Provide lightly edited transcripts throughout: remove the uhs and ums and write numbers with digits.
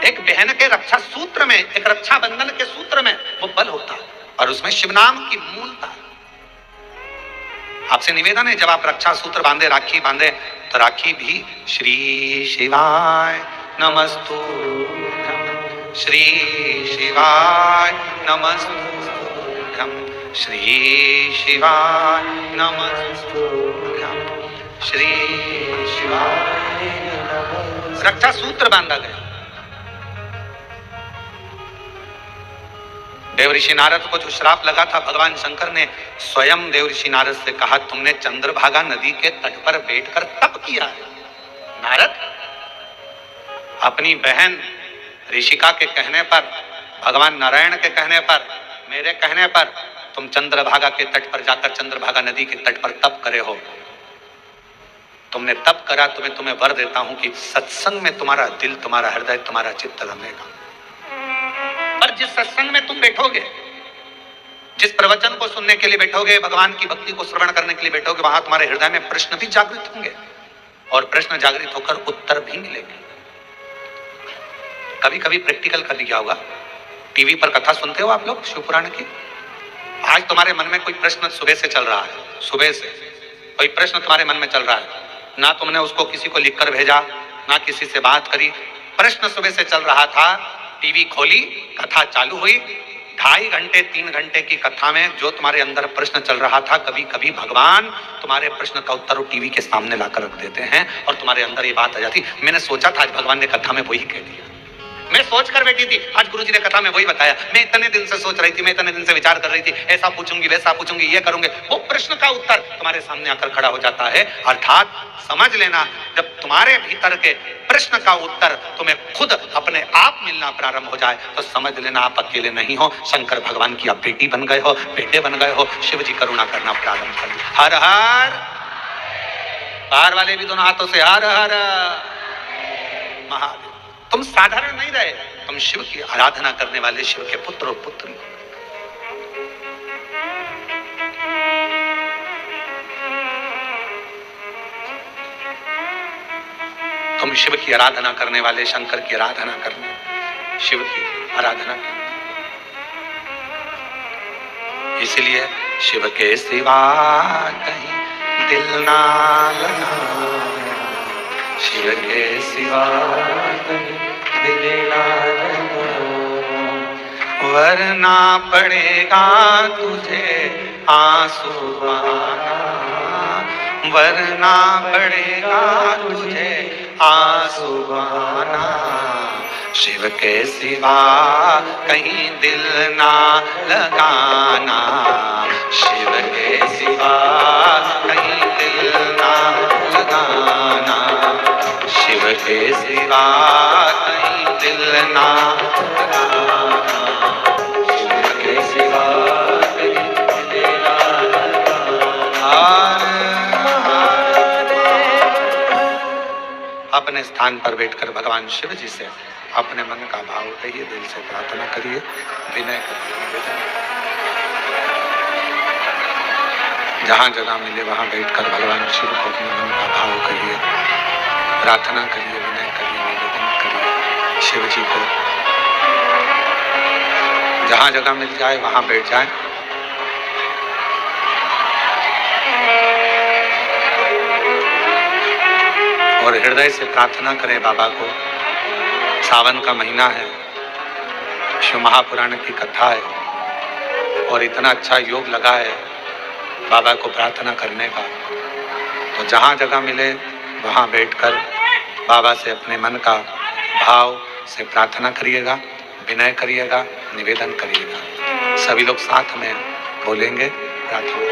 एक बहन के रक्षा सूत्र में, एक रक्षा बंधन के सूत्र में वो बल होता है और उसमें शिव नाम की मूलता। आपसे निवेदन है, जब आप रक्षा सूत्र बांधे, राखी बांधे, तो राखी भी श्री शिवाय नमस्तुभ्यं, श्री शिवाय नमस्तुभ्यं, श्री शिवाय नमस्तुभ्यं, श्री शिवाय। रक्षा सूत्र बांधा गया। देवऋषि नारद को जो श्राप लगा था, भगवान शंकर ने स्वयं देवऋषि नारद से कहा, तुमने चंद्रभागा नदी के तट पर बैठकर तप किया है। नारद, अपनी बहन ऋषिका के कहने पर, भगवान नारायण के कहने पर, मेरे कहने पर तुम चंद्रभागा के तट पर जाकर चंद्रभागा नदी के तट पर तप करे हो। तुमने तप करा तो मैं तुम्हें वर देता हूं कि सत्संग में तुम्हारा दिल, तुम्हारा हृदय, तुम्हारा चित्त रमेगा। पर जिस सत्संग में तुम बैठोगे, जिस प्रवचन को सुनने के लिए बैठोगे, भगवान की भक्ति को श्रवण करने के लिए बैठोगे, वहां तुम्हारे हृदय में प्रश्न भी जागृत होंगे और प्रश्न जागृत होकर उत्तर भी मिलेंगे। कभी कभी प्रैक्टिकल कर दिया होगा, टीवी पर कथा सुनते हो आप लोग शिव पुराण की। आज तुम्हारे मन में कोई प्रश्न सुबह से चल रहा है, सुबह से कोई प्रश्न तुम्हारे मन में चल रहा है, ना तुमने उसको किसी को लिखकर भेजा, ना किसी से बात करी, प्रश्न सुबह से चल रहा था, टीवी खोली, कथा चालू हुई, 2.5 घंटे 3 घंटे की कथा में जो तुम्हारे अंदर प्रश्न चल रहा था, कभी कभी भगवान तुम्हारे प्रश्न का उत्तर वो टीवी के सामने लाकर रख देते हैं और तुम्हारे अंदर ये बात आ जाती, मैंने सोचा था आज भगवान ने कथा में वही कह दिया, मैं सोच कर बैठी थी आज गुरुजी ने कथा में वही बताया, मैं इतने दिन से सोच रही थी, मैं इतने दिन से विचार कर रही थी, ऐसा पूछूंगी, वैसा पूछूंगी, ये करूंगे। वो प्रश्न का उत्तर तुम्हारे सामने आकर खड़ा हो जाता है। अर्थात समझ लेना, जब तुम्हारे भीतर के प्रश्न का उत्तर तुम्हें खुद अपने आप मिलना प्रारंभ हो जाए तो समझ लेना आप अकेले नहीं हो, शंकर भगवान की आप बेटी बन गए हो, बेटे बन गए हो, शिव जी करुणा करना प्रारंभ कर दिया। हर हर, बाहर वाले भी दोनों हाथों से हर हर महादेव। तुम साधारण नहीं रहे, तुम शिव की आराधना करने वाले शिव के पुत्र और पुत्री। तुम शिव की आराधना करने वाले, शंकर की आराधना करने, शिव की आराधना करने। इसलिए शिव के सिवा कहीं दिल ना लगाना, शिव के सिवा कहीं दिल ना लगाना, वरना पड़ेगा तुझे आंसू बहाना, वरना पड़ेगा तुझे आंसू बहाना, शिव के सिवा कहीं दिल ना लगाना, शिव के सिवा कहीं दिल ना लगाना, शिव के सिवा कहीं दिल ना लगाना, शिव के सिवा कहीं दिल ना लगाना। अपने स्थान पर बैठकर भगवान शिव जी से अपने मन का भाव कहिए, दिल से प्रार्थना करिए, विनय करिए। जहां जगह मिले वहां बैठकर भगवान शिव को अपने मन का भाव करिए, प्रार्थना करिए, विनय करिए, निवेदन करिए शिव जी को। जहां जगह मिल जाए वहां बैठ जाए। और हृदय से प्रार्थना करें बाबा को। सावन का महीना है, शिव महापुराण की कथा है और इतना अच्छा योग लगा है बाबा को प्रार्थना करने का। तो जहाँ जगह मिले वहाँ बैठकर बाबा से अपने मन का भाव से प्रार्थना करिएगा, विनय करिएगा, निवेदन करिएगा। सभी लोग साथ में बोलेंगे प्रार्थना।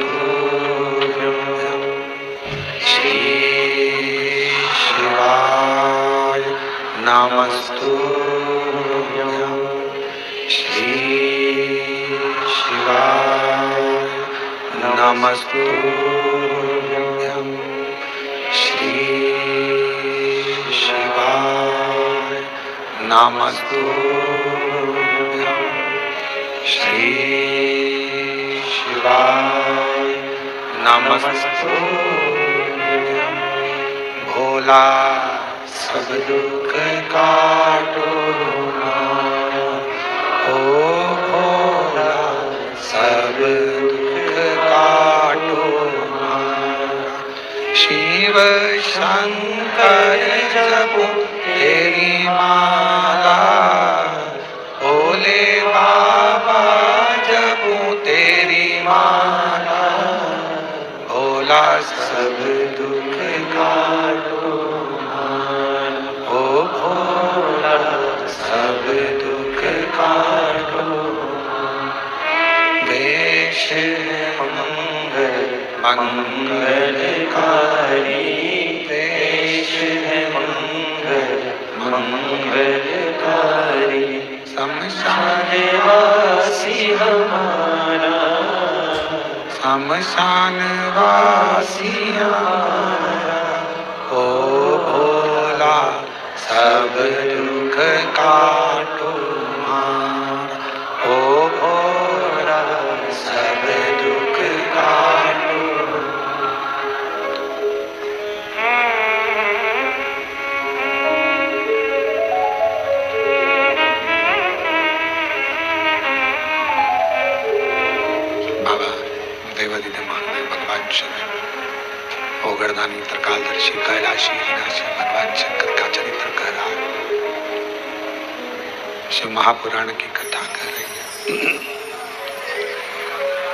नमस्तुभ्यं श्री शिवाय, नमस्तुभ्यं श्री शिवाय, नमस्तुभ्यं श्री शिवाय, नमस्तुभ्यं श्री शिवाय नमस्तुभ्यं भोला सब दुख काटो ना, ओ भोला सब दुख काटो ना। शिव शंकर जपो तेरी माला, भोले बाबा जपो तेरी माला, भोला सब दुख काटो ना, ओ भोला सब दुख काटो ना। देश है मंगल मंगलकारी, देश है मंगल मंगलकारी, शमशान वासी हमारा, शमशान वासी हमारा, ओ भोला सब दुख काटो हमारा, ओ भोला सब दुख काटो। बाबा देवादिदेव महादेव भगवान शंकर ओगरदानी त्रिकालदर्शी कैलाशी विनाशी भगवान शंकर का चरित्र कह रहा है। शिव महापुराण की कथा कर रही है।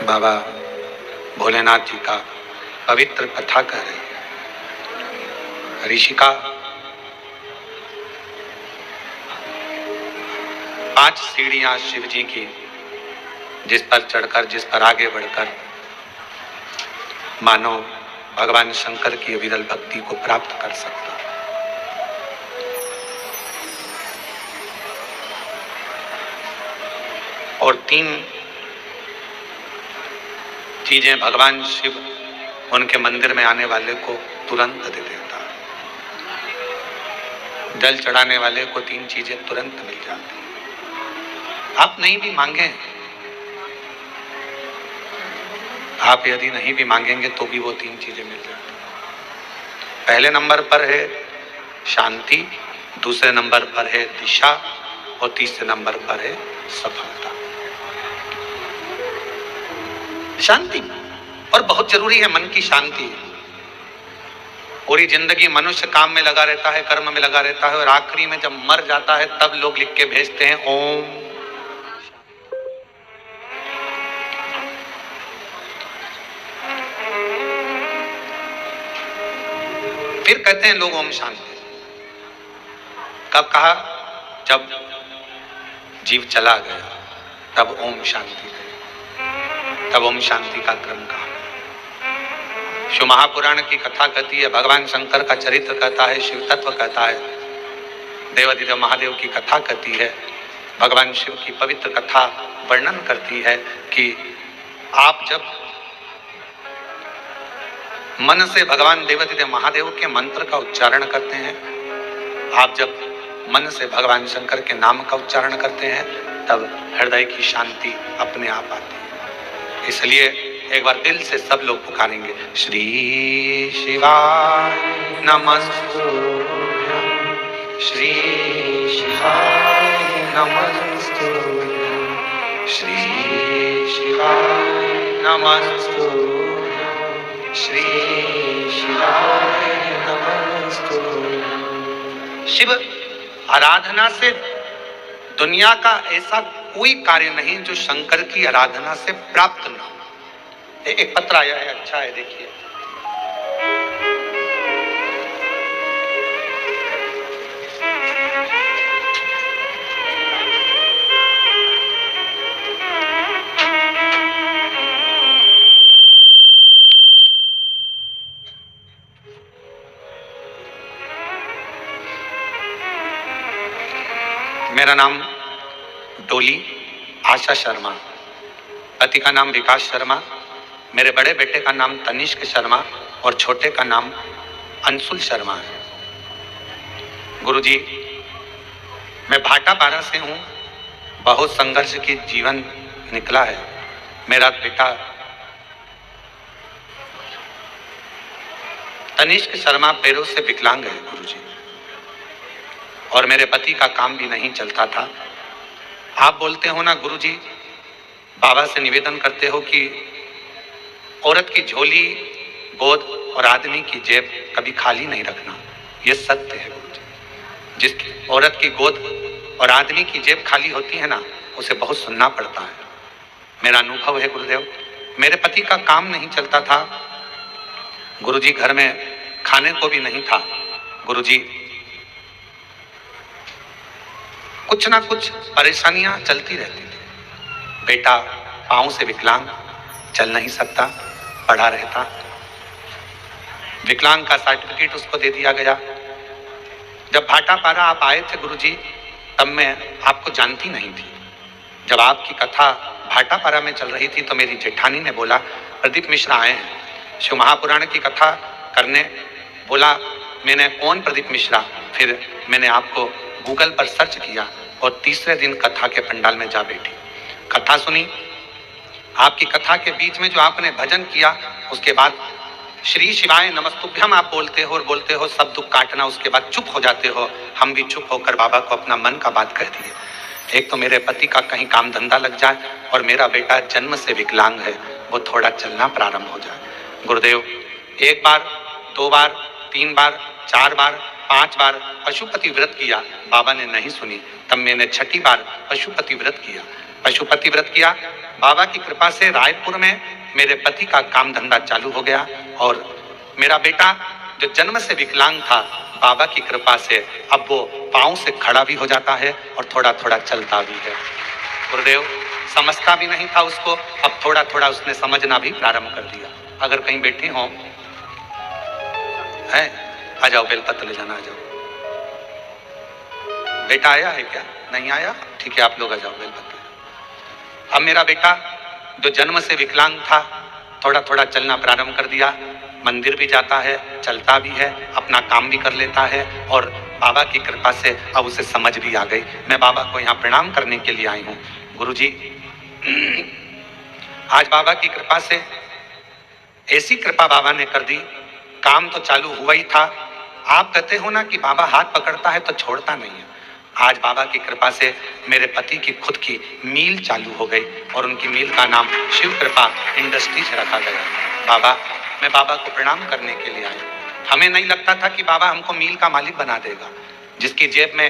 बाबा भोलेनाथ जी का पवित्र कथा कर रही है। ऋषिका 5 सीढ़ियां शिव जी की, जिस पर चढ़कर, जिस पर आगे बढ़कर मानव भगवान शंकर की अविरल भक्ति को प्राप्त कर सकता। और 3 चीजें भगवान शिव उनके मंदिर में आने वाले को तुरंत दे देता। जल चढ़ाने वाले को 3 चीजें तुरंत मिल जाती। आप नहीं भी मांगे, आप यदि नहीं भी मांगेंगे तो भी वो 3 चीजें मिल जाती। पहले नंबर पर है शांति, दूसरे नंबर पर है दिशा और तीसरे नंबर पर है सफलता। शांति और बहुत जरूरी है, मन की शांति। पूरी जिंदगी मनुष्य काम में लगा रहता है, कर्म में लगा रहता है, और आखिरी में जब मर जाता है तब लोग लिख के भेजते हैं ओम। फिर कहते हैं लोग ओम शांति। कब कहा? जब जीव चला गया तब ओम शांति, तब ओम शांति का क्रम कहा। शिव महापुराण की कथा कहती है, भगवान शंकर का चरित्र कहता है, शिव तत्व कहता है, देवादिदेव महादेव की कथा कहती है, भगवान शिव की पवित्र कथा वर्णन करती है कि आप जब मन से भगवान देवादिदेव महादेव के मंत्र का उच्चारण करते हैं, आप जब मन से भगवान शंकर के नाम का उच्चारण करते हैं, तब हृदय की शांति अपने आप आती है। इसलिए एक बार दिल से सब लोग पुकारेंगे, श्री शिवाय नमस्तुभ्यं, श्री शिवाय नमस्तुभ्यं, श्री शिवाय नमस्तुभ्यं, श्री शिवाय नमस्तुभ्यं। शिव आराधना से दुनिया का ऐसा कोई कार्य नहीं जो शंकर की आराधना से प्राप्त न हो। एक पत्र आया है, अच्छा है, देखिए। मेरा नाम डोली आशा शर्मा, पति का नाम विकास शर्मा, मेरे बड़े बेटे का नाम तनिष्क शर्मा और छोटे का नाम अंशुल शर्मा है। गुरुजी, मैं भाटापारा से हूँ, बहुत संघर्ष की जीवन निकला है। मेरा बेटा तनिष्क शर्मा पैरों से विकलांग है गुरुजी, और मेरे पति का काम भी नहीं चलता था। आप बोलते हो ना गुरुजी, बाबा से निवेदन करते हो कि औरत की झोली, गोद और आदमी की जेब कभी खाली नहीं रखना। यह सत्य है गुरुजी। जिस औरत की गोद और आदमी की जेब खाली होती है ना, उसे बहुत सुनना पड़ता है। मेरा अनुभव है गुरुदेव। मेरे पति का काम नहीं चलता था गुरुजी, घर में खाने को भी नहीं था गुरुजी। कुछ ना कुछ परेशानियां चलती रहती थी। बेटा पांव से विकलांग, चल नहीं सकता, पड़ा रहता। विकलांग का सर्टिफिकेट उसको दे दिया गया। जब भाटापारा आप आए थे गुरुजी, तब मैं आपको जानती नहीं थी। जब आपकी कथा भाटापारा में चल रही थी तो मेरी जेठानी ने बोला, प्रदीप मिश्रा आए हैं शिव महापुराण की कथा करने। बोला, मैंने कौन प्रदीप मिश्रा? फिर मैंने आपको गूगल पर सर्च किया और तीसरे दिन कथा के पंडाल में जा बैठी, कथा सुनी। आपकी कथा के बीच में जो आपने भजन किया, उसके बाद श्री शिवाय नमस्तुभ्यम आप बोलते हो और बोलते हो सब दुख काटना, उसके बाद चुप हो जाते हो। हम भी चुप होकर बाबा को अपना मन का बात कह दिए। एक तो मेरे पति का कहीं काम धंधा लग जाए और मेरा बेटा जन्म से विकलांग है, वो थोड़ा चलना प्रारंभ हो जाए। गुरुदेव, एक बार, दो बार, तीन बार, चार बार, पांच बार पशुपति व्रत किया, बाबा ने नहीं सुनी। तब मैंने छठी बार पशुपति व्रत किया। पशुपति व्रत किया, बाबा की कृपा से रायपुर में मेरे पति का काम धंधा चालू हो गया और मेरा बेटा जो जन्म से विकलांग था, बाबा की कृपा से अब वो पांव से खड़ा भी हो जाता है और थोड़ा थोड़ा चलता भी है। गुरुदेव, समझता भी नहीं था उसको, अब थोड़ा थोड़ा उसने समझना भी प्रारंभ कर दिया। अगर कहीं बैठे हो है, आ जाओ, बेलपत्र ले जाना, आ जाओ। बेटा आया है क्या? नहीं आया? ठीक है, आप लोग आ जाओ, बेलपत्र। अब मेरा बेटा जो जन्म से विकलांग था, थोड़ा थोड़ा चलना प्रारंभ कर दिया। मंदिर भी जाता है, चलता भी है, अपना काम भी कर लेता है और बाबा की कृपा से अब उसे समझ भी आ गई। मैं बाबा को यहाँ प्रणाम करने के लिए आई हूँ। गुरुजी, आज बाबा की कृपा से ऐसी कृपा बाबा ने कर दी, काम तो चालू हुआ ही था। आप कहते हो ना कि बाबा हाथ पकड़ता है तो छोड़ता नहीं है। आज बाबा की कृपा से मेरे पति की खुद की मील चालू हो गई और उनकी मील का नाम शिव कृपा इंडस्ट्रीज रखा गया। बाबा, मैं बाबा को प्रणाम करने के लिए आया। हमें नहीं लगता था कि बाबा हमको मील का मालिक बना देगा। जिसकी जेब में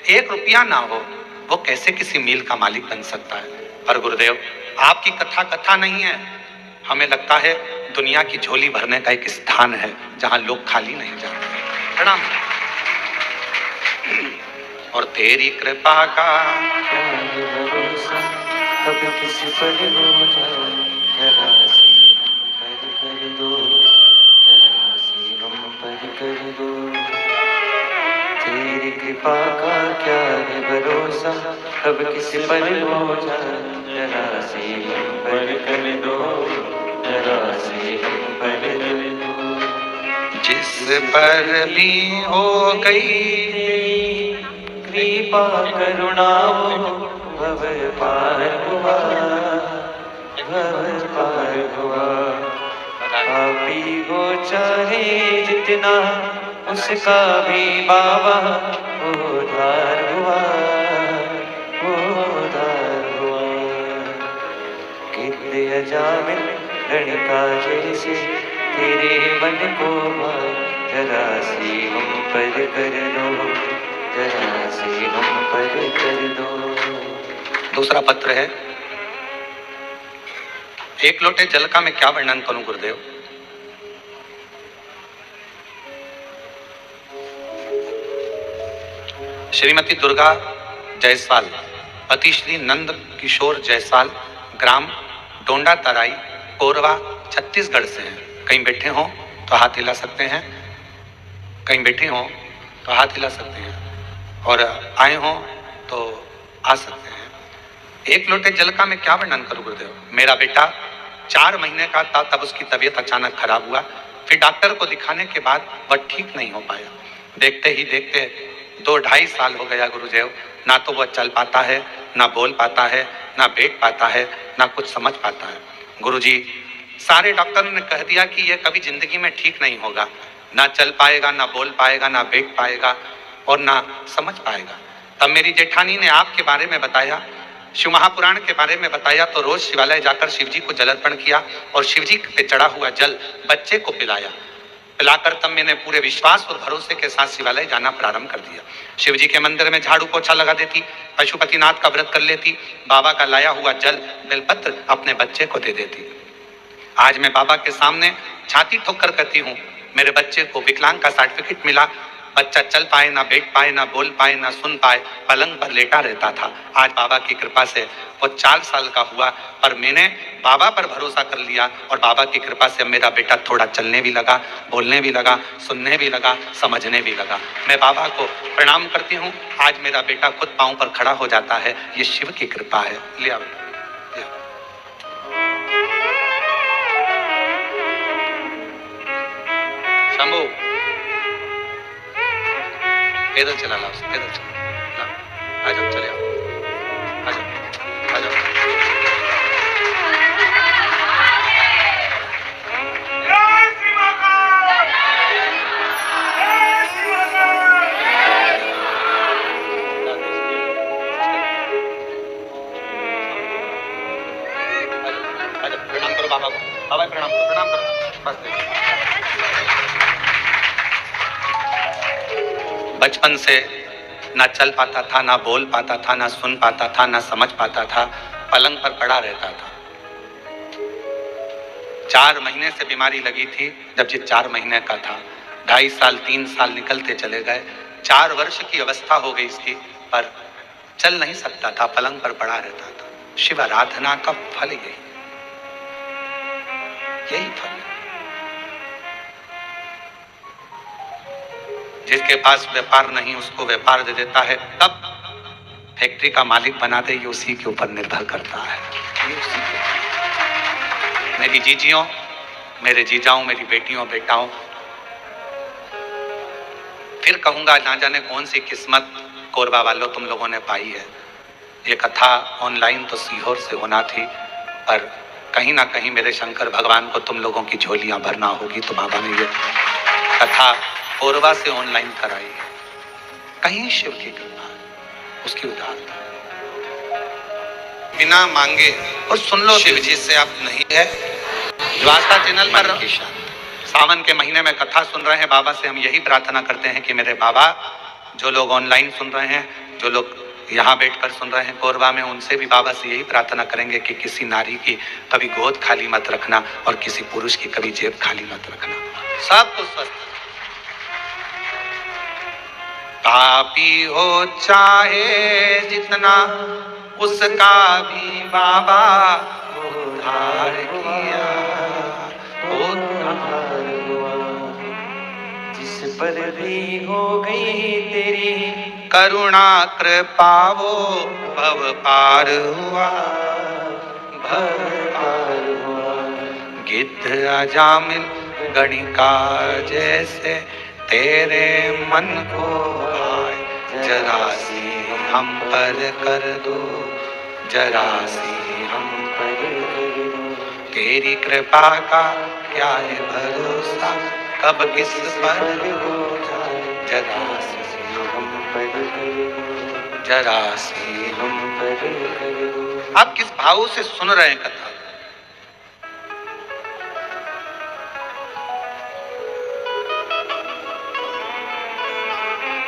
1 रुपया ना हो, वो कैसे किसी मील का मालिक बन सकता है? पर गुरुदेव, आपकी कथा कथा नहीं है। हमें लगता है दुनिया की झोली भरने का एक स्थान है जहां लोग खाली नहीं जाते। प्रणाम। और तेरी कृपा का क्या भरोसा, कब किसी पर हो जाए, जरा सी हम पर कर दो, जरा सी हम पर कर दो। तेरी कृपा का क्या है भरोसा, कब किसी पर हो जाए, जरा सी हम पर कर दो, जरा सी हम पर कर दो। जिस पर भी हो गई कृपा करुणा भव पार हुआ, भव पार हुआ। पापी हो चाहे जितना, उसका भी बाबा उद्धार हुआ, उद्धार हुआ। कितने अजामिल लड़का जैसे तेरे मन को भाए, जरा सी हम पर कर दो, जरा सी हम पर कर दो। दूसरा पत्र है, एक लोटे जल का मैं क्या वर्णन करूं गुरुदेव। श्रीमती दुर्गा जायसवाल, पति श्री नंद किशोर जायसवाल, ग्राम डोंडा तराई, कोरवा, छत्तीसगढ़ से हैं। कहीं बैठे हो तो हाथ हिला सकते हैं, कहीं बैठे हो तो हाथ हिला सकते हैं, और आए हो तो आ सकते हैं। एक लोटे जल का मैं क्या वर्णन करूं गुरुदेव। मेरा बेटा 4 महीने का था तब उसकी तबीयत अचानक खराब हुआ। फिर डॉक्टर को दिखाने के बाद वह ठीक नहीं हो पाया। देखते ही देखते 2-2.5 साल हो गया गुरुदेव, ना तो वह चल पाता है, ना बोल पाता है, ना बैठ पाता है, ना कुछ समझ पाता है। गुरुजी, सारे डॉक्टर ने कह दिया कि यह कभी जिंदगी में ठीक नहीं होगा, ना चल पाएगा, ना बोल पाएगा, ना बैठ पाएगा और ना समझ पाएगा। तब मेरी जेठानी ने आपके बारे में बताया, शिव महापुराण के बारे में बताया, तो रोज शिवालय जाकर शिव जी को जल अर्पण किया और शिव जी पे चढ़ा हुआ जल बच्चे को पिलाया। पिलाकर तब मैंने पूरे विश्वास और भरोसे के साथ शिवालय जाना प्रारंभ कर दिया। शिव जी के मंदिर में झाड़ू पोछा लगा देती, पशुपतिनाथ का व्रत कर लेती, बाबा का लाया हुआ जल बेलपत्र अपने बच्चे को दे देती। आज मैं बाबा के सामने छाती ठोकर कहती हूँ, मेरे बच्चे को विकलांग का सर्टिफिकेट मिला। बच्चा चल पाए, ना बैठ पाए, ना बोल पाए, ना सुन पाए, पलंग पर लेटा रहता था। आज बाबा की कृपा से वो 4 साल का हुआ, पर मैंने बाबा पर भरोसा कर लिया और बाबा की कृपा से मेरा बेटा थोड़ा चलने भी लगा, बोलने भी लगा, सुनने भी लगा, समझने भी लगा। मैं बाबा को प्रणाम करती हूँ। आज मेरा बेटा खुद पाँव पर खड़ा हो जाता है। ये शिव की कृपा है। लिया बेटा, लिया। शंभू, पैदल चला ला, पैदल चला, आ जाओ, चले आओ, आ जाओ, आ जाओ। प्रणाम करो बाबा को, बाबा प्रणाम करो, प्रणाम करो, बस। बचपन से ना चल पाता था, ना बोल पाता था, ना सुन पाता था, ना समझ पाता था, पलंग पर पड़ा रहता था। 4 महीने से बीमारी लगी थी। जब ये 4 महीने का था, 2.5 साल 3 साल निकलते चले गए, 4 वर्ष की अवस्था हो गई इसकी, पर चल नहीं सकता था, पलंग पर पड़ा रहता था। शिव आराधना का फल यही फल है। जिसके पास व्यापार नहीं उसको व्यापार दे देता है, तब फैक्ट्री का मालिक बना दे, ये उसी के ऊपर निर्भर करता है। ये उसी के ऊपर। मेरी जीजियों, मेरे जीजाओं, मेरी बेटियों बेटाओं, फिर कहूंगा, ना जाने कौन सी किस्मत कोरबा वालों तुम लोगों ने पाई है। ये कथा ऑनलाइन तो सीहोर से होना थी, पर कहीं ना कहीं मेरे शंकर भगवान को तुम लोगों की झोलियां भरना होगी, तो बाबा ने ये कथा कोरबा से ऑनलाइन कराई है। कहीं शिव की कृपा, उसकी उदारता, बिना मांगे। और सुन लो, शिव जी से आप नहीं है। ज्वास्ता चैनल पर सावन के महीने में कथा सुन रहे हैं, बाबा से हम यही प्रार्थना करते हैं कि मेरे बाबा, जो लोग ऑनलाइन सुन रहे हैं, जो लोग यहाँ बैठकर सुन रहे हैं कोरबा में, उनसे भी बाबा से यही प्रार्थना करेंगे कि किसी नारी की कभी गोद खाली मत रखना और किसी पुरुष की कभी जेब खाली मत रखना। सब कुछ स्वस्थ। पापी हो चाहे जितना, उसका भी बाबा उद्धार किया, उद्धार हुआ। जिस पर भी हो गई तेरी करुणा कृपा, वो भव पार हुआ, भव पार हुआ। गिद्ध अजामिल गणिका जैसे तेरे मन को आए, जरा सी हम पर कर दो, जरा सी हम पर कर दो। तेरी कृपा का क्या है भरोसा, कब किस पर हो जाए, जरा सी हम पर कर दो, जरा सी हम पर कर दो। आप किस भाव से सुन रहे हैं कथा?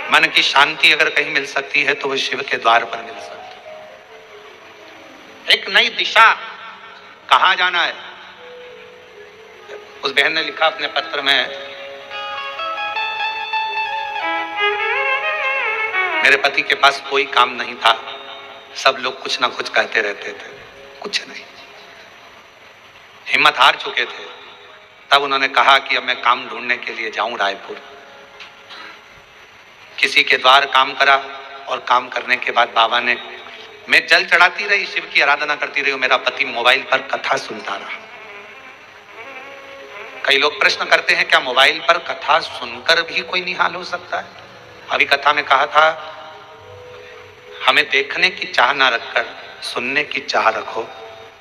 मन की शांति अगर कहीं मिल सकती है तो वो शिव के द्वार पर मिल सकती है। एक नई दिशा, कहां जाना है। उस बहन ने लिखा अपने पत्र में, मेरे पति के पास कोई काम नहीं था, सब लोग कुछ ना कुछ कहते रहते थे, कुछ नहीं, हिम्मत हार चुके थे। तब उन्होंने कहा कि अब मैं काम ढूंढने के लिए जाऊं रायपुर। किसी के द्वार काम करा और काम करने के बाद बाबा ने, मैं जल चढ़ाती रही, शिव की आराधना करती रही, मेरा पति मोबाइल पर कथा सुनता रहा। कई लोग प्रश्न करते हैं, क्या मोबाइल पर कथा सुनकर भी कोई निहाल हो सकता है? अभी कथा में कहा था, हमें देखने की चाह ना रखकर सुनने की चाह रखो।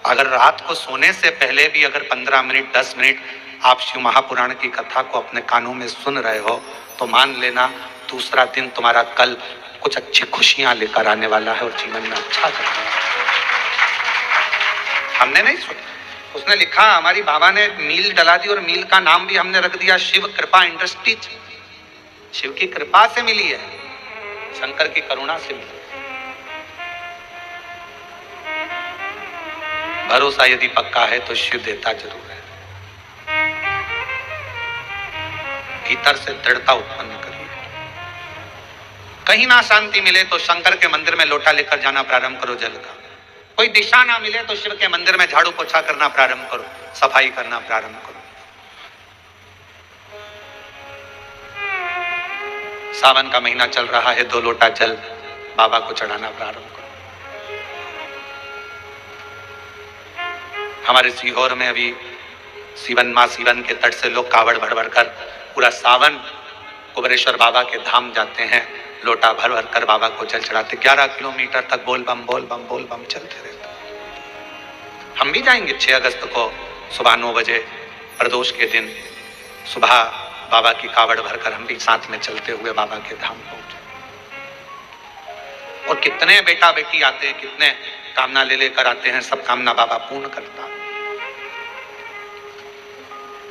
अगर रात को सोने से पहले भी अगर 15 मिनट 10 मिनट आप शिव महापुराण की कथा को अपने कानों में सुन रहे हो तो मान लेना दूसरा दिन तुम्हारा कल कुछ अच्छी खुशियां लेकर आने वाला है और जीवन में अच्छा करने वाला है। हमने नहीं सुना, उसने लिखा, हमारी बाबा ने मील डला दी और मील का नाम भी हमने रख दिया शिव कृपा इंडस्ट्रीज। शिव की कृपा से मिली है, शंकर की करुणा से मिली। भरोसा यदि पक्का है तो शिव देता जरूर है। भीतर से दृढ़ता उत्पन्न करिए। कहीं ना शांति मिले तो शंकर के मंदिर में लोटा लेकर जाना प्रारंभ करो जल का। कोई दिशा ना मिले तो शिव के मंदिर में झाड़ू पोछा करना प्रारंभ करो, सफाई करना प्रारंभ करो। सावन का महीना चल रहा है, 2 लोटा जल बाबा को चढ़ाना प्रारंभ करो। हमारे सीहोर में अभी सीवन माँ सीवन के तट से लोग कावड़ भर भर कर पूरा सावन कुबेरेश्वर बाबा के धाम जाते हैं, लोटा भर भर कर बाबा को जल चढ़ाते। 11 किलोमीटर तक बोल बम बोल बम बोल बम चलते रहते। हम भी जाएंगे 6 अगस्त को सुबह 9 बजे प्रदोष के दिन सुबह बाबा की कावड़ भरकर हम भी साथ में चलते हुए बाबा के धाम पहुंचे। और कितने बेटा बेटी आते हैं, कितने कामना ले लेकर आते हैं, सब कामना बाबा पूर्ण करता है।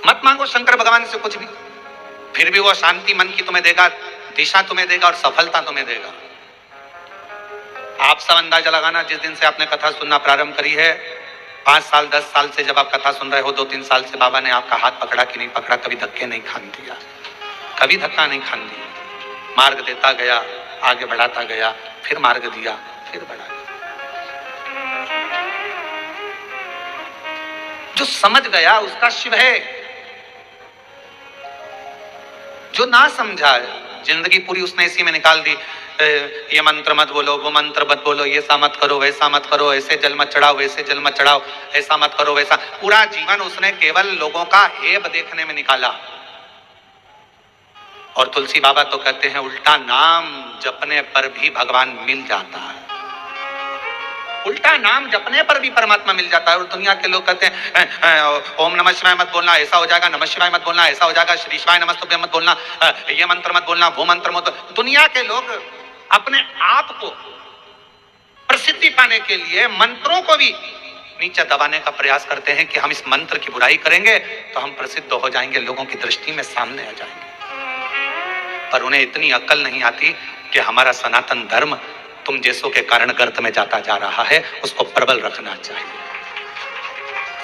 मत मांगो शंकर भगवान से कुछ भी, फिर भी वो शांति मन की तुम्हें देगा, दिशा तुम्हें देगा और सफलता तुम्हें देगा। आप सब अंदाजा लगाना, जिस दिन से आपने कथा सुनना प्रारंभ करी है, 5 साल 10 साल से जब आप कथा सुन रहे हो, 2-3 साल से बाबा ने आपका हाथ पकड़ा कि नहीं पकड़ा, कभी धक्के नहीं खान दिया, कभी धक्का नहीं खान दिया। मार्ग देता गया, आगे बढ़ाता गया, फिर मार्ग दिया, फिर बढ़ा गया। जो समझ गया उसका शिव है। जो ना समझा, जिंदगी पूरी उसने इसी में निकाल दी। ये मंत्र मत बोलो, वो मंत्र मत बोलो, ये सा मत करो, वैसा मत करो, ऐसे जल मत चढ़ाओ, वैसे जल मत चढ़ाओ, ऐसा मत करो, वैसा। पूरा जीवन उसने केवल लोगों का ऐब देखने में निकाला। और तुलसी बाबा तो कहते हैं, उल्टा नाम जपने पर भी भगवान मिल जाता है। उल्टा नाम जपने पर भी परमात्मा मिल जाता है। और दुनिया के लोग कहते हैं ओम नमः शिवाय मत बोलना, ऐसा हो जाएगा, नमः शिवाय मत बोलना, ऐसा हो जाएगा, श्री शिवाय नमस्तुभ्यं मत बोलना, ये मंत्र मत बोलना, वो मंत्र मत। दुनिया के लोग अपने आप को प्रसिद्धि पाने के लिए मंत्रों को भी नीचे दबाने का प्रयास करते हैं कि हम इस मंत्र की बुराई करेंगे तो हम प्रसिद्ध हो जाएंगे, लोगों की दृष्टि में सामने आ जाएंगे। पर उन्हें इतनी अक्ल नहीं आती कि हमारा सनातन धर्म तुम जैसों के कारण गर्त में जाता जा रहा है, उसको प्रबल रखना चाहिए।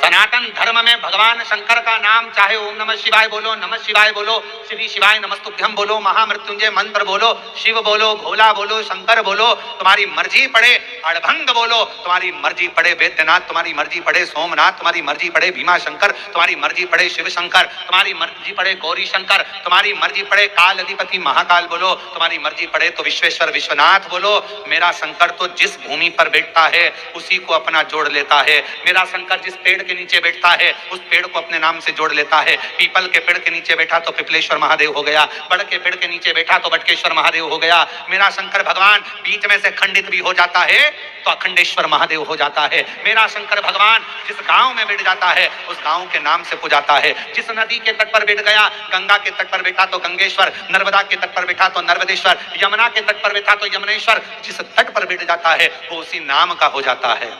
सनातन धर्म में भगवान शंकर का नाम, चाहे ओम नमः शिवाय बोलो, नमः शिवाय बोलो, श्री शिवाय नमस्तुभ्यं बोलो, महामृत्युंजय मंत्र बोलो, शिव बोलो, भोला बोलो, शंकर बोलो, तुम्हारी मर्जी पड़े अड़भंग बोलो, तुम्हारी मर्जी पड़े वैद्यनाथ, तुम्हारी मर्जी पड़े सोमनाथ, तुम्हारी मर्जी पड़े भीमा शंकर, तुम्हारी मर्जी पड़े शिव शंकर, तुम्हारी मर्जी पड़े गौरी शंकर, तुम्हारी मर्जी पड़े काल अधिपति महाकाल बोलो, तुम्हारी मर्जी पड़े तो विश्वेश्वर विश्वनाथ बोलो। मेरा शंकर तो जिस भूमि पर बैठता है उसी को अपना जोड़ लेता है। मेरा शंकर जिस पेड़ के नीचे बैठता है उस पेड़ को अपने नाम से जोड़ लेता है। पीपल के पेड़ के नीचे बैठा तो पिपलेश्वर महादेव हो गया, बड़ के पेड़ के नीचे बैठा तो बटकेश्वर महादेव हो गया। मेरा शंकर भगवान बीच में से खंडित भी हो जाता है तो अखंडेश्वर महादेव हो जाता है। मेरा शंकर भगवान जिस गांव में बैठ जाता है उस गांव के नाम से पुजाता है। जिस नदी के तट पर बैठ गया, गंगा के तट पर बैठा तो गंगेश्वर, नर्मदा के तट पर बैठा तो नर्मदेश्वर, यमुना के तट पर बैठा तो यमुनेश्वर। जिस तट पर बैठ जाता है वो उसी नाम का हो जाता है।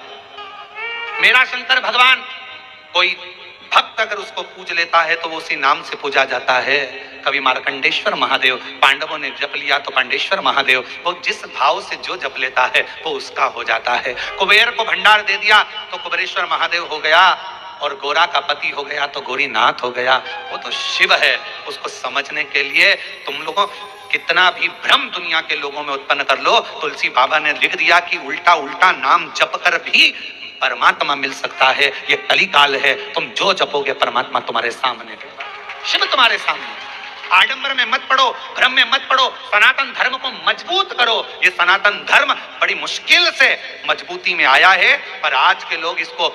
मेरा शंकर भगवान, कोई भक्त अगर उसको पूज लेता है तो वो उसी नाम से पूजा जाता है। कभी मार्कंडेश्वर महादेव, पांडवों ने जप लिया तो पांडेश्वर महादेव, वो जिस भाव से जो जप लेता है वो उसका हो जाता है। कुबेर को भंडार दे दिया तो कुबेरेश्वर महादेव हो गया, और गोरा का पति हो गया तो गोरीनाथ हो गया। वो तो शिव है। उसको समझने के लिए तुम लोगों कितना भी भ्रम दुनिया के लोगों में उत्पन्न कर लो, तुलसी बाबा ने लिख दिया कि उल्टा उल्टा नाम जप कर भी परमात्मा मिल सकता है। ये कलिकाल है, तुम जो जपोगे परमात्मा तुम्हारे सामने, शिव तुम्हारे सामने। आडंबर में मत पड़ो, भ्रम में मत पड़ो, सनातन धर्म को मजबूत करो। ये सनातन धर्म बड़ी मुश्किल से मजबूती में आया है, पर आज के लोग इसको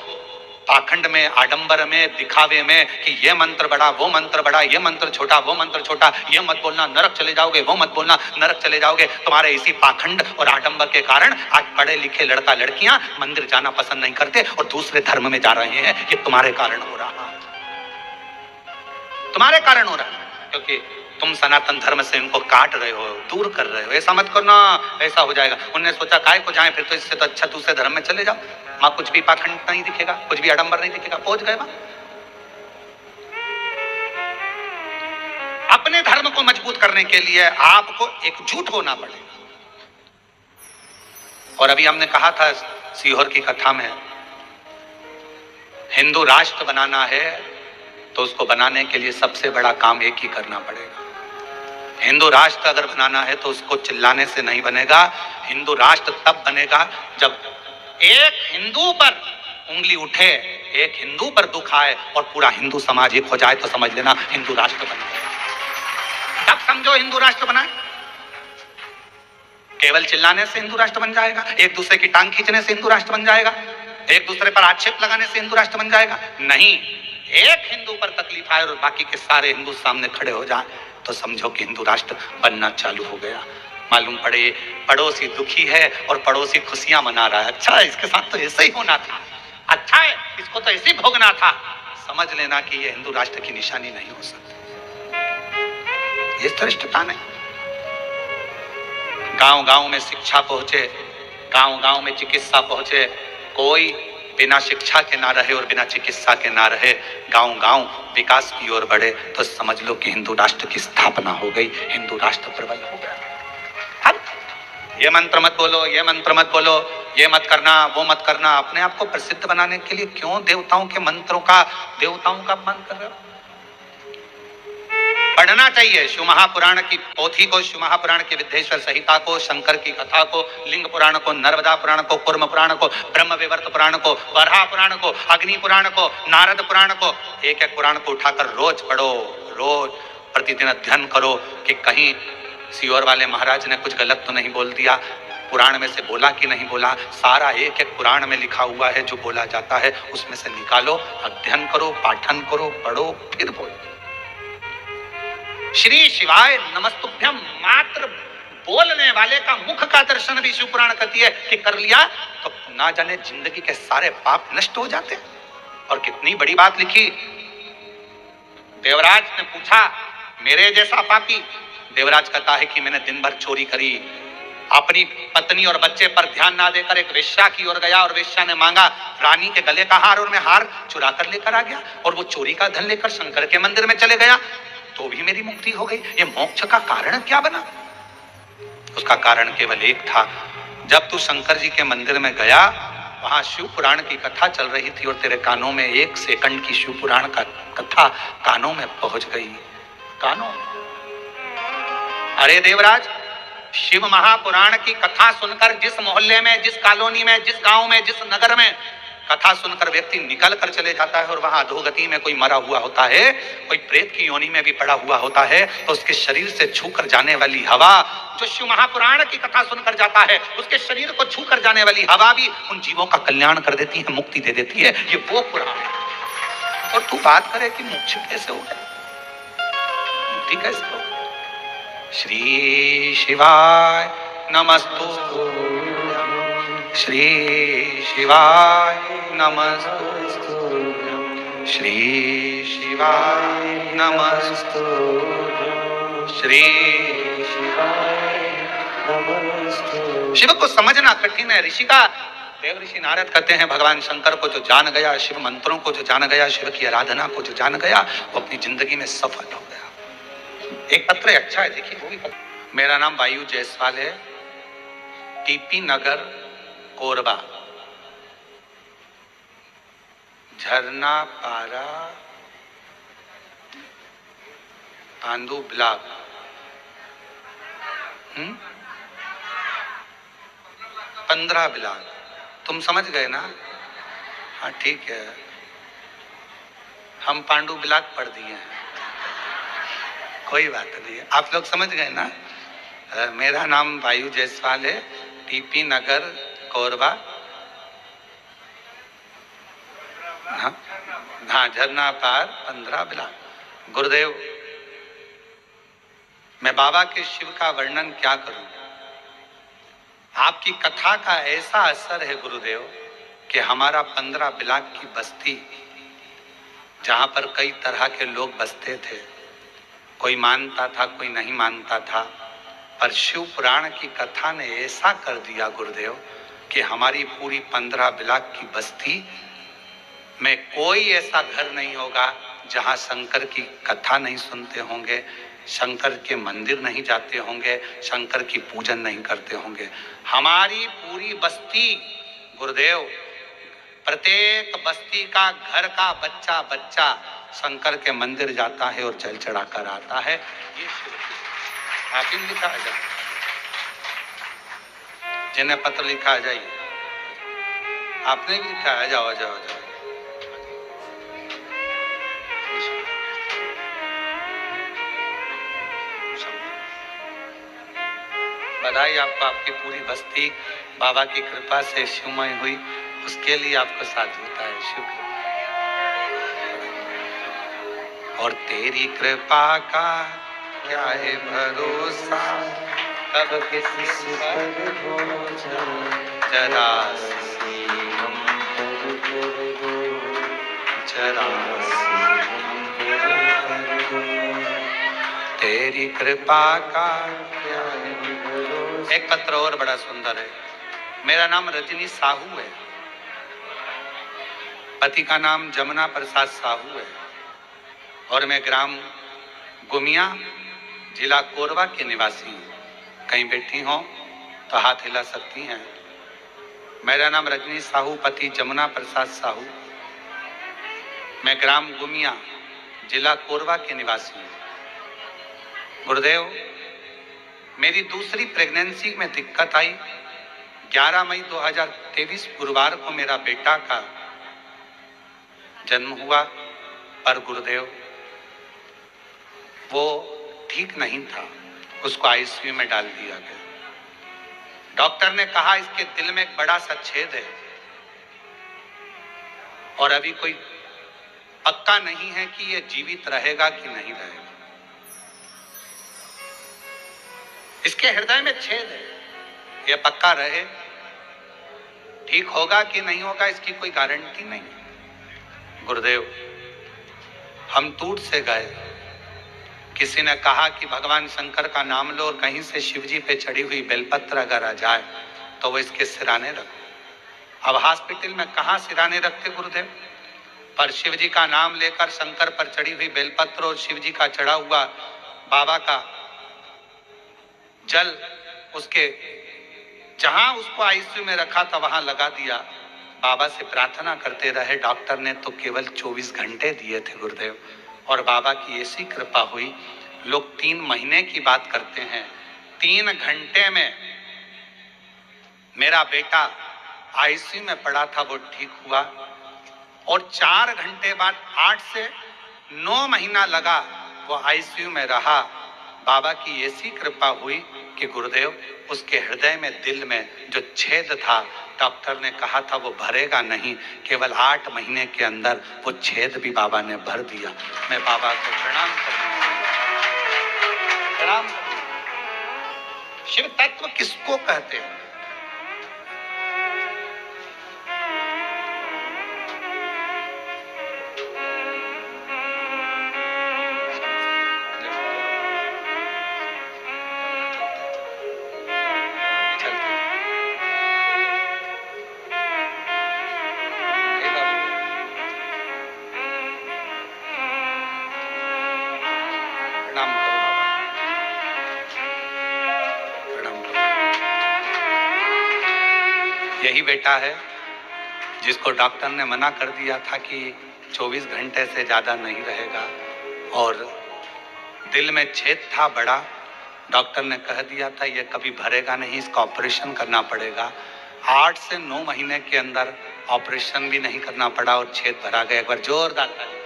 पाखंड में, आडंबर में, दिखावे में कि ये मंत्र बड़ा, वो मंत्र बड़ा, ये मंत्र छोटा, वो मंत्र छोटा, ये मत बोलना नरक चले जाओगे, वो मत बोलना नरक चले जाओगे। तुम्हारे इसी पाखंड और आडंबर के कारण आज पढ़े लिखे लड़का लड़कियां मंदिर जाना पसंद नहीं करते और दूसरे धर्म में जा रहे हैं। ये तुम्हारे कारण हो रहा है, तुम्हारे कारण हो रहा है, क्योंकि तुम सनातन धर्म से इनको काट रहे हो, दूर कर रहे हो। ऐसा मत करना, ऐसा हो जाएगा। उन्होंने सोचा काय को जाए, फिर तो इससे तो अच्छा दूसरे धर्म में चले जाओ, वहां कुछ भी पाखंड नहीं दिखेगा, कुछ भी आडंबर नहीं दिखेगा। पहुंच गए वहां। अपने धर्म को मजबूत करने के लिए आपको एकजुट होना पड़ेगा। और अभी हमने कहा था सीहोर की कथा में, हिंदू राष्ट्र बनाना है तो उसको बनाने के लिए सबसे बड़ा काम एक ही करना पड़ेगा। हिंदू राष्ट्र अगर बनाना है तो उसको चिल्लाने से नहीं बनेगा। हिंदू राष्ट्र तब बनेगा जब एक हिंदू पर उंगली उठे, एक हिंदू पर दुख आए और पूरा हिंदू समाज एक हो जाए तो समझ लेना हिंदू राष्ट्र बन गया। तब समझो हिंदू राष्ट्र बना। केवल चिल्लाने से हिंदू राष्ट्र बन जाएगा, एक दूसरे की टांग खींचने से हिंदू राष्ट्र बन जाएगा, एक दूसरे पर आक्षेप लगाने से हिंदू राष्ट्र बन जाएगा? नहीं। एक हिंदू पर तकलीफ आए और बाकी के सारे हिंदू सामने खड़े हो जाए तो समझो कि हिंदू राष्ट्र बनना चालू हो गया। मालूम पड़े पड़ोसी दुखी है और पड़ोसी खुशियां मना रहा है, अच्छा है, इसके साथ तो ऐसे ही होना था, अच्छा है, इसको तो ऐसे ही भोगना था। समझ लेना कि ये हिंदू राष्ट्र की निशानी नहीं हो सकती। ये श्रेष्ठता नहीं। गांव गांव में शिक्षा पहुंचे, गांव गांव में चिकित्सा पहुंचे। कोई बिना शिक्षा के ना रहे और बिना चिकित्सा के ना रहे, गांव गांव विकास की ओर बढ़े तो समझ लो कि हिंदू राष्ट्र की स्थापना हो गई, हिंदू राष्ट्र प्रबल हो गया। अब ये मंत्र मत बोलो, ये मंत्र मत बोलो, ये मत करना, वो मत करना, अपने आप को प्रसिद्ध बनाने के लिए क्यों देवताओं के मंत्रों का, देवताओं का अपमान कर रहे हो? पढ़ना चाहिए शिव महापुराण की पोथी को, शिव महापुराण की विद्येश्वर संहिता को, शंकर की कथा को, लिंग पुराण को, नर्मदा पुराण को, कूर्म पुराण को, ब्रह्म विवर्त पुराण को, वराह पुराण को, अग्नि पुराण को, नारद पुराण को, एक एक पुराण को उठाकर रोज पढ़ो, रोज प्रतिदिन अध्ययन करो कि कहीं सीहोर वाले महाराज ने कुछ गलत तो नहीं बोल दिया, पुराण में से बोला कि नहीं बोला। सारा एक एक पुराण में लिखा हुआ है, जो बोला जाता है उसमें से निकालो, अध्ययन करो, पाठन करो, पढ़ो, फिर बोलो। श्री शिवाय नमस्तुभ्यम मात्र बोलने वाले का मुख का दर्शन भी शिव पुराण कहती है कि कर लिया तो ना जाने जिंदगी के सारे पाप नष्ट हो जाते। और कितनी बड़ी बात लिखी। देवराज ने पूछा मेरे जैसा पापी, देवराज कहता है कि मैंने दिन भर चोरी करी, अपनी पत्नी और बच्चे पर ध्यान ना देकर एक वेश्या की ओर गया और वेश्या ने मांगा रानी के गले का हार और मैं हार चुरा कर लेकर आ गया और वो चोरी का धन लेकर शंकर के मंदिर में चले गया तो भी मेरी मुक्ति हो गई। ये मोक्ष का कारण क्या बना? उसका कारण केवल एक था, जब तू शंकर जी के मंदिर में गया वहां शिव पुराण की कथा चल रही थी और तेरे कानों में 1 सेकंड की शिव पुराण का कथा कानों में पहुंच गई, कानों में। अरे देवराज, शिव महापुराण की कथा सुनकर जिस मोहल्ले में, जिस कॉलोनी में, जिस गांव में, जिस नगर में कथा सुनकर व्यक्ति निकल कर चले जाता है और वहां अधोगति में कोई मरा हुआ होता है, कोई प्रेत की योनि में भी पड़ा हुआ होता है, तो उसके शरीर से छू कर जाने वाली हवा, जो शिव महापुराण की कथा सुनकर जाता है उसके शरीर को छू कर जाने वाली हवा भी उन जीवों का कल्याण कर देती है, मुक्ति दे देती है। ये वो पुराण है। और तू बात करे कि मोक्ष कैसे हो गया, मुक्ति कैसे हो? श्री शिवाय नमस्तु, श्री शिवाय नमस्तु, श्री शिवाय नमस्तु, श्री शिवाय नमस्तु। शिव को समझना कठिन है। ऋषि का देव ऋषि नारद कहते हैं भगवान शंकर को जो जान गया, शिव मंत्रों को जो जान गया, शिव की आराधना को जो जान गया, वो अपनी जिंदगी में सफल हो गया। एक पत्र अच्छा है, देखिए वो भी पत्र। मेरा नाम वायु जायसवाल है, टीपी नगर कोरबा, झरना पारा, पांडु ब्लॉक। 15 ब्लॉक। तुम समझ गए ना? हाँ ठीक है, हम पांडु ब्लॉक पढ़ दिए हैं, कोई बात नहीं है, आप लोग समझ गए ना? मेरा नाम वायु जायसवाल है, टीपी नगर कोरबा, हाँ हाँ, झरना पार 15 बिला। गुरुदेव, मैं बाबा के शिव का वर्णन क्या करूं। आपकी कथा का ऐसा असर है गुरुदेव कि हमारा 15 बिलाक की बस्ती, जहां पर कई तरह के लोग बसते थे, कोई मानता था कोई नहीं मानता था, पर शिव पुराण की कथा ने ऐसा कर दिया गुरुदेव कि हमारी पूरी 15 बिलाक की बस्ती में कोई ऐसा घर नहीं होगा जहां शंकर की कथा नहीं सुनते होंगे, शंकर के मंदिर नहीं जाते होंगे, शंकर की पूजन नहीं करते होंगे। हमारी पूरी बस्ती गुरुदेव, प्रत्येक बस्ती का घर का बच्चा बच्चा शंकर के मंदिर जाता है और जल चढ़ा कर आता है। ये शिव की आप ही लिखा आ जाए, जिन्हें पत्र लिखा आ जाइए, आपने भी लिखा आ जाओ आ जाओ आ जाओ। बधाई आपको, आपकी पूरी बस्ती बाबा की कृपा से शिवमय हुई, उसके लिए आपको साधुता है शिव कृपा। और तेरी कृपा का क्या है भरोसा, कब किसी पर हो जरा सी हम पर कर दो, जरा हम पर कर दो, तेरी कृपा का क्या है भरोसा। एक पत्र और बड़ा सुंदर है। मेरा नाम रजनी साहू है, पति का नाम जमुना प्रसाद साहू है, और मैं ग्राम गुमिया, जिला कोरबा के निवासी हूँ। कहीं बैठी हो तो हाथ हिला सकती हैं। मेरा नाम रजनी साहू, पति जमुना प्रसाद साहू, मैं ग्राम गुमिया, जिला कोरबा के निवासी हूँ। गुरुदेव, मेरी दूसरी प्रेगनेंसी में दिक्कत आई। 11 मई 2023 गुरुवार को मेरा बेटा का जन्म हुआ, पर गुरुदेव वो ठीक नहीं था, उसको आईसीयू में डाल दिया गया। डॉक्टर ने कहा इसके दिल में एक बड़ा सा छेद है और अभी कोई पक्का नहीं है कि ये जीवित रहेगा कि नहीं रहेगा। इसके हृदय में छेद है, ये पक्का रहे, ठीक होगा कि नहीं होगा इसकी कोई गारंटी नहीं। गुरुदेव, हम टूट से गए। किसी ने कहा कि भगवान शंकर का नाम लो और कहीं से शिवजी पे चढ़ी हुई बेलपत्र अगर आ जाए तो वो इसके सिराने रखो। अब हॉस्पिटल में कहाँ सिराने रखते गुरुदेव, पर शिवजी का नाम लेकर शंकर पर चढ़ी हुई बेलपत्र और शिवजी का चढ़ा हुआ बाबा का जल उसके जहां उसको आईसीयू में रखा था वहां लगा दिया। बाबा से प्रार्थना करते रहे। डॉक्टर ने तो केवल 24 घंटे दिए थे गुरुदेव, और बाबा की ऐसी कृपा हुई, लोग 3 महीने की बात करते हैं, 3 घंटे में मेरा बेटा आईसीयू में पड़ा था, वो ठीक हुआ। और 4 घंटे बाद 8 से 9 महीना लगा वो आईसीयू में रहा। बाबा की ऐसी कृपा हुई कि गुरुदेव उसके हृदय में, दिल में जो छेद था, डॉक्टर ने कहा था वो भरेगा नहीं, केवल 8 महीने के अंदर वो छेद भी बाबा ने भर दिया। मैं बाबा को प्रणाम प्रणाम। शिव तत्व किसको कहते हैं? यही बेटा है जिसको डॉक्टर ने मना कर दिया था कि 24 घंटे से ज़्यादा नहीं रहेगा, और दिल में छेद था बड़ा। डॉक्टर ने कह दिया था ये कभी भरेगा नहीं, इसका ऑपरेशन करना पड़ेगा। 8 से 9 महीने के अंदर ऑपरेशन भी नहीं करना पड़ा और छेद भरा गया। एक बार जोरदार ताली।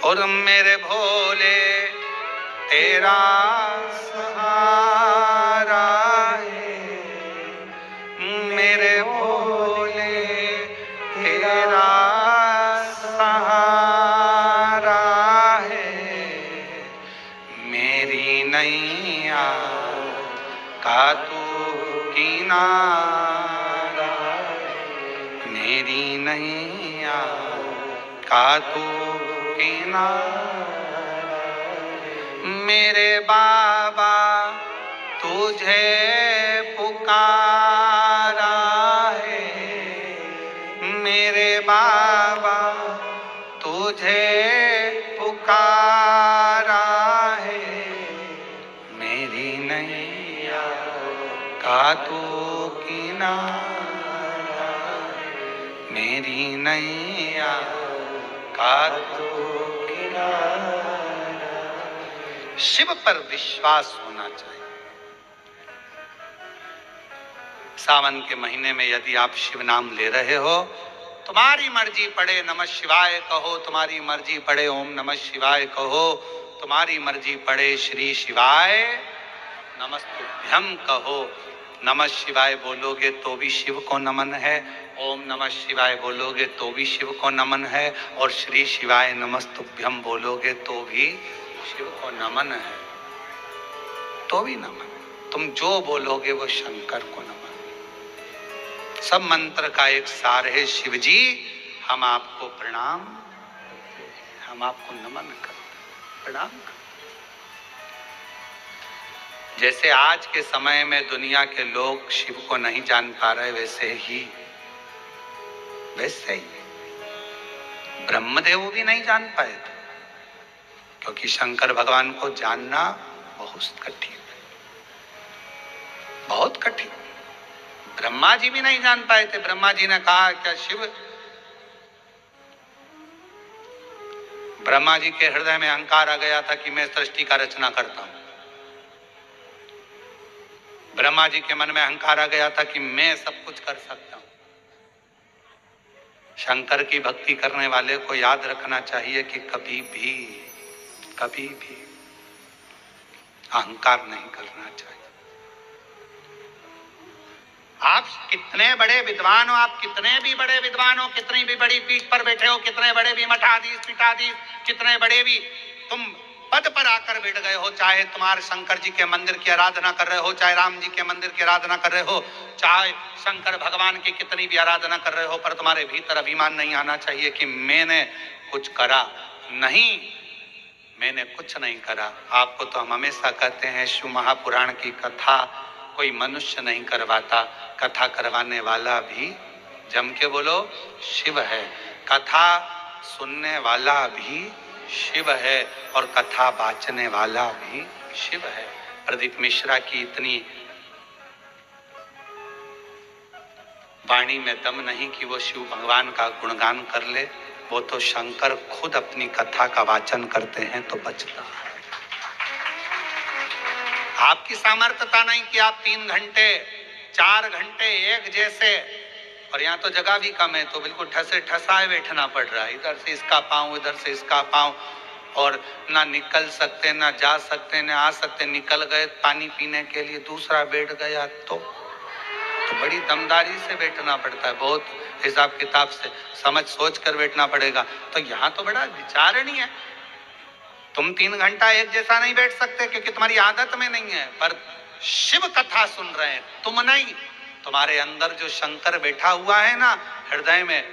और मेरे भोले तेरा सहारा है, मेरे भोले तेरा सहारा है, मेरी नैया का तू किनारा, मेरी नैया का तू किनारा, मेरे बाबा तुझे पुकारा है, मेरे बाबा तुझे पुकारा है, मेरी नैया का तू किनारा, मेरी नैया का तू किनारा। शिव पर विश्वास होना चाहिए। सावन के महीने में यदि आप शिव नाम ले रहे हो, तुम्हारी मर्जी पड़े नमः शिवाय कहो, तुम्हारी मर्जी पड़े ओम नमः शिवाय कहो, तुम्हारी मर्जी पड़े श्री शिवाय नमस्तुभ्यम कहो। नमः शिवाय बोलोगे तो भी शिव को नमन है, ओम नमः शिवाय बोलोगे तो भी शिव को नमन है, और श्री शिवाय नमस्तुभ्यम बोलोगे तो भी शिव को नमन है, तो भी नमन। तुम जो बोलोगे वो शंकर को नमन। सब मंत्र का एक सार है, शिव जी हम आपको प्रणाम करते हैं, हम आपको नमन करते हैं, प्रणाम करते। जैसे आज के समय में दुनिया के लोग शिव को नहीं जान पा रहे, वैसे ही ब्रह्मदेव भी नहीं जान पाए थे, क्योंकि शंकर भगवान को जानना बहुत कठिन है, बहुत कठिन। ब्रह्मा जी भी नहीं जान पाए थे। ब्रह्मा जी ने कहा क्या शिव, ब्रह्मा जी के हृदय में अहंकार आ गया था कि मैं सृष्टि का रचना करता हूं। ब्रह्मा जी के मन में अहंकार आ गया था कि मैं सब कुछ कर सकता हूं। शंकर की भक्ति करने वाले को याद रखना चाहिए कि कभी भी अहंकार नहीं करना चाहिए। आप कितने बड़े विद्वान हो, आप कितने भी बड़े विद्वान हो, कितनी भी बड़ी पीठ पर बैठे हो, कितने बड़े भी मठाधीश पीठाधीश, कितने बड़े भी तुम पद पर आकर बैठ गए हो, चाहे तुम्हारे शंकर जी के मंदिर की आराधना कर रहे हो, चाहे राम जी के मंदिर की आराधना कर रहे हो, चाहे शंकर भगवान की कितनी भी आराधना कर रहे हो, पर तुम्हारे भीतर अभिमान नहीं आना चाहिए कि मैंने कुछ करा। नहीं, मैंने कुछ नहीं करा। आपको तो हम हमेशा कहते हैं शिव महापुराण की कथा कोई मनुष्य नहीं करवाता, कथा करवाने वाला भी जम के बोलो शिव है, कथा सुनने वाला भी शिव है, और कथा बाचने वाला भी शिव है। प्रदीप मिश्रा की इतनी वाणी में दम नहीं कि वो शिव भगवान का गुणगान कर ले, वो तो शंकर खुद अपनी कथा का वाचन करते हैं तो बचता है। आपकी सामर्थ्यता नहीं कि आप 3 घंटे 4 घंटे एक जैसे, और यहाँ तो जगह भी कम है तो बिल्कुल ठसे ठसाए बैठना पड़ रहा है, इधर से इसका पाँव इधर से इसका पाँव, और ना निकल सकते ना जा सकते ना आ सकते। निकल गए पानी पीने के लिए, दूसरा बैठ गया तो बड़ी दमदारी से बैठना पड़ता है, बहुत हिसाब किताब से समझ सोच कर बैठना पड़ेगा। तो यहाँ तो बड़ा विचारणीय है। तुम 3 घंटा एक जैसा नहीं बैठ सकते क्योंकि तुम्हारी आदत में नहीं है, पर शिव कथा सुन रहे हैं तुम नहीं, तुम्हारे अंदर जो शंकर बैठा हुआ है ना हृदय में,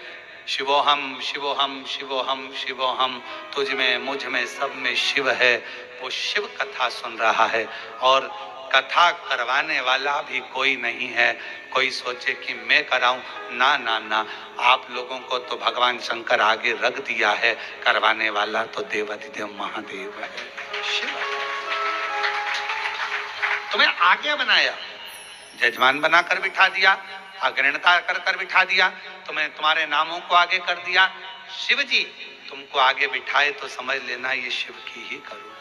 शिवोहम शिवोहम शिवोहम शिवोहम, तुझ में मुझ में सब में शिव है, वो शिव कथा सुन रहा है। और कथा करवाने वाला भी कोई नहीं है। कोई सोचे कि मैं कराऊं, ना ना ना, आप लोगों को तो भगवान शंकर आगे रख दिया है, करवाने वाला तो देवाधिदेव महादेव है, शिव है। तुम्हें आगे बनाया, जजमान बनाकर बिठा दिया, अग्रणता कर कर बिठा दिया, तुम्हें तुम्हारे नामों को आगे कर दिया। शिव जी तुमको आगे बिठाए तो समझ लेना ये शिव की ही करुणा,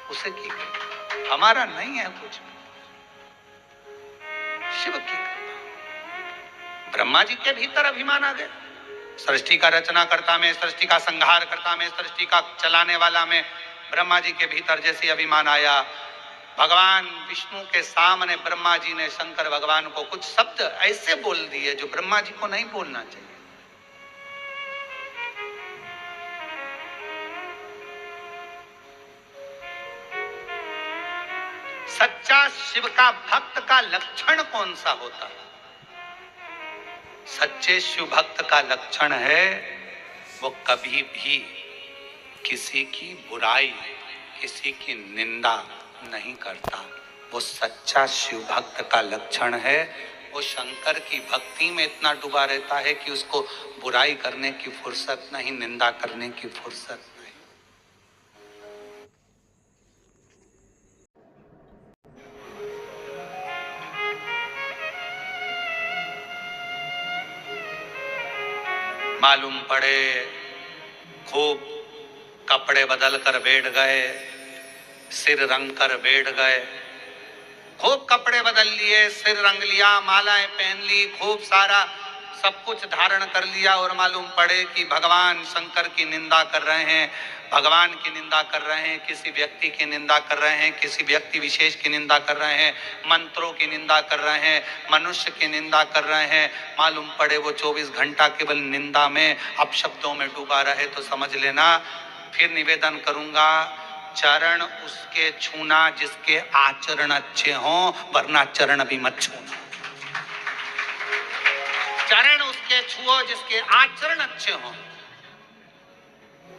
उसे की करुणा, हमारा नहीं है कुछ, शिव की कृपा। ब्रह्मा जी के भीतर अभिमान आ गया, सृष्टि का रचनाकर्ता में, सृष्टि का संहारकर्ता में, सृष्टि का चलाने वाला में ब्रह्मा जी के भीतर जैसे अभिमान आया, भगवान विष्णु के सामने ब्रह्मा जी ने शंकर भगवान को कुछ शब्द ऐसे बोल दिए जो ब्रह्मा जी को नहीं बोलना चाहिए। सच्चा शिव का भक्त का लक्षण कौन सा होता है? सच्चे शिव भक्त का लक्षण है वो कभी भी किसी की बुराई, किसी की निंदा नहीं करता। वो सच्चा शिव भक्त का लक्षण है। वो शंकर की भक्ति में इतना डूबा रहता है कि उसको बुराई करने की फुर्सत नहीं, निंदा करने की फुर्सत नहीं। मालूम पड़े खूब कपड़े बदल कर बैठ गए, सिर रंग कर बैठ गए, खूब कपड़े बदल लिए, सिर रंग लिया, मालाएं पहन ली, खूब सारा सब कुछ धारण कर लिया और मालूम पड़े कि भगवान शंकर की निंदा कर रहे हैं, भगवान की निंदा कर रहे हैं, किसी व्यक्ति की निंदा कर रहे हैं, किसी व्यक्ति विशेष की निंदा कर रहे हैं, मंत्रों की निंदा कर रहे हैं, मनुष्य की निंदा कर रहे हैं। मालूम पड़े वो 24 घंटा केवल निंदा में, अपशब्दों में डूबा रहे तो समझ लेना। फिर निवेदन करूंगा, चरण उसके छूना जिसके आचरण अच्छे हों, वरना चरण भी मत छूना। चरण उसके छुओ जिसके आचरण अच्छे हों,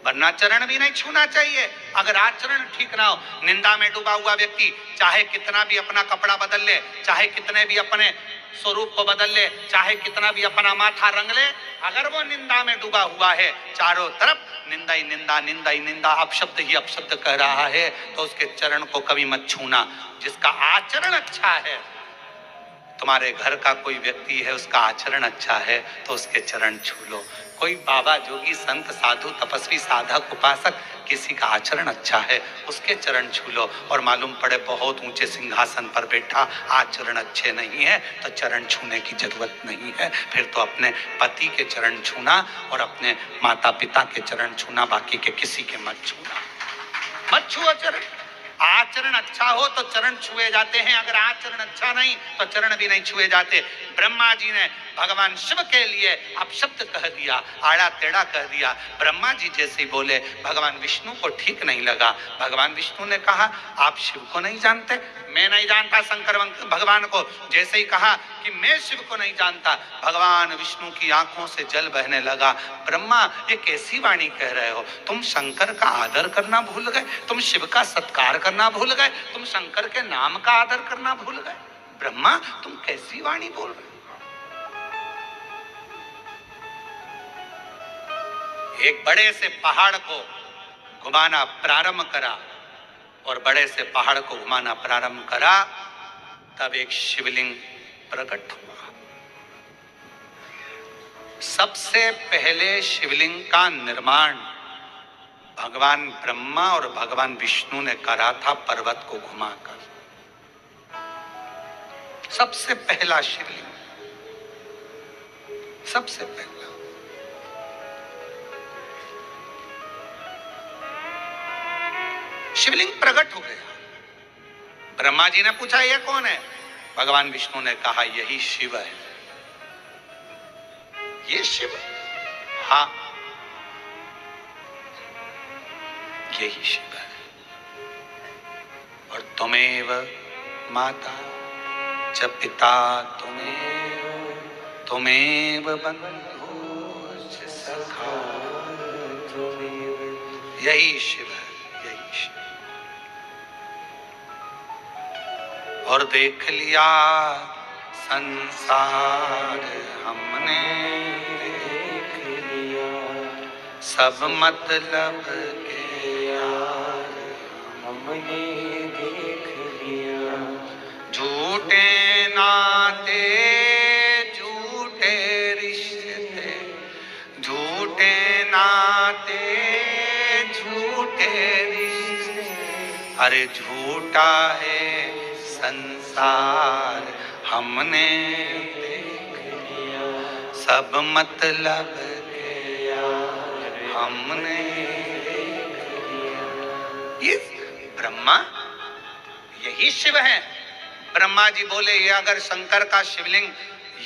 वरना चरण भी नहीं छूना चाहिए। अगर आचरण ठीक ना हो, निंदा में डूबा हुआ व्यक्ति चाहे कितना भी अपना कपड़ा बदल ले, चाहे कितने भी अपने स्वरूप को बदल ले, चाहे कितना भी अपना माथा रंग ले, अगर वो निंदा में डूबा हुआ है, चारों तरफ निंदा ही निंदा, निंदा ही निंदा, अपशब्द ही अपशब्द कह रहा है, तो उसके चरण को कभी मत छूना। जिसका आचरण अच्छा है, तुम्हारे घर का कोई व्यक्ति है उसका आचरण अच्छा है तो उसके चरण छू लो। कोई बाबा जोगी संत साधु तपस्वी साधक उपासक किसी का आचरण अच्छा है उसके चरण छू लो। और मालूम पड़े बहुत ऊंचे सिंहासन पर बैठा, आचरण अच्छे नहीं है तो चरण छूने की जरूरत नहीं है। फिर तो अपने पति के चरण छूना और अपने माता पिता के चरण छूना, बाकी के किसी के मत छूना। मत छुओ चरण। आचरण अच्छा हो तो चरण छुए जाते हैं, अगर आचरण अच्छा नहीं तो चरण भी नहीं छुए जाते। ब्रह्मा जी ने भगवान शिव के लिए अपशब्द कह दिया, आड़ा टेढ़ा कह दिया। ब्रह्मा जी जैसे ही बोले भगवान विष्णु को ठीक नहीं लगा। भगवान विष्णु ने कहा आप शिव को नहीं जानते, मैं नहीं जानता शंकर भगवान को। जैसे ही कहा कि मैं शिव को नहीं जानता, भगवान विष्णु की आंखों से जल बहने लगा। ब्रह्मा ये कैसी वाणी कह रहे हो? तुम शंकर का आदर करना भूल गए, तुम शिव का सत्कार करना भूल गए, तुम शंकर के नाम का आदर करना भूल गए। ब्रह्मा तुम कैसी वाणी बोल रहे हो? एक बड़े से पहाड़ को घुमाना प्रारंभ करा और बड़े से पहाड़ को घुमाना प्रारंभ करा, तब एक शिवलिंग प्रकट हुआ। सबसे पहले शिवलिंग का निर्माण भगवान ब्रह्मा और भगवान विष्णु ने करा था पर्वत को घुमाकर। सबसे पहला शिवलिंग, सबसे पहला। शिवलिंग प्रकट हो गया। ब्रह्मा जी ने पूछा यह कौन है? भगवान विष्णु ने कहा यही शिव है। ये शिव? हाँ, यही शिव है। और तुमेव माता च पिता तुमेव बंधु च सखा, यही शिव है, यही शिव। और देख लिया संसार हमने, देख लिया सब मतलब के यार हमने देख लिया। झूठे नाते झूठे रिश्ते, झूठे नाते झूठे रिश्ते, अरे झूठा है संसार हमने देख लिया सब मतलब के हमने ये ब्रह्मा, यही शिव है। ब्रह्मा जी बोले ये अगर शंकर का शिवलिंग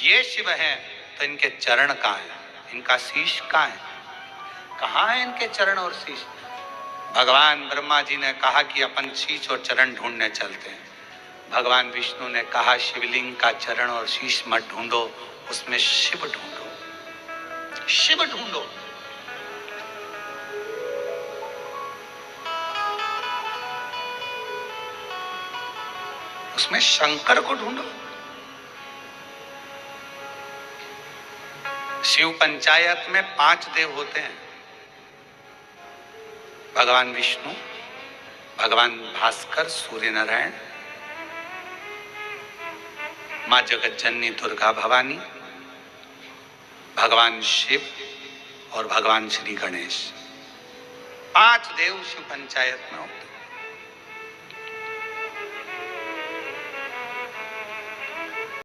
ये शिव है तो इनके चरण कहाँ है, इनका शीश कहाँ है, कहाँ है इनके चरण और शीश। भगवान ब्रह्मा जी ने कहा कि अपन शीश और चरण ढूंढने चलते हैं। भगवान विष्णु ने कहा शिवलिंग का चरण और शीश मत ढूंढो, उसमें शिव ढूंढो, शिव ढूंढो। उसमें शंकर को ढूंढो। शिव पंचायत में 5 देव होते हैं, भगवान विष्णु, भगवान भास्कर, सूर्य नारायण, मां जगत जननी दुर्गा भवानी, भगवान शिव और भगवान श्री गणेश। 5 देव शिव पंचायत में होते हैं।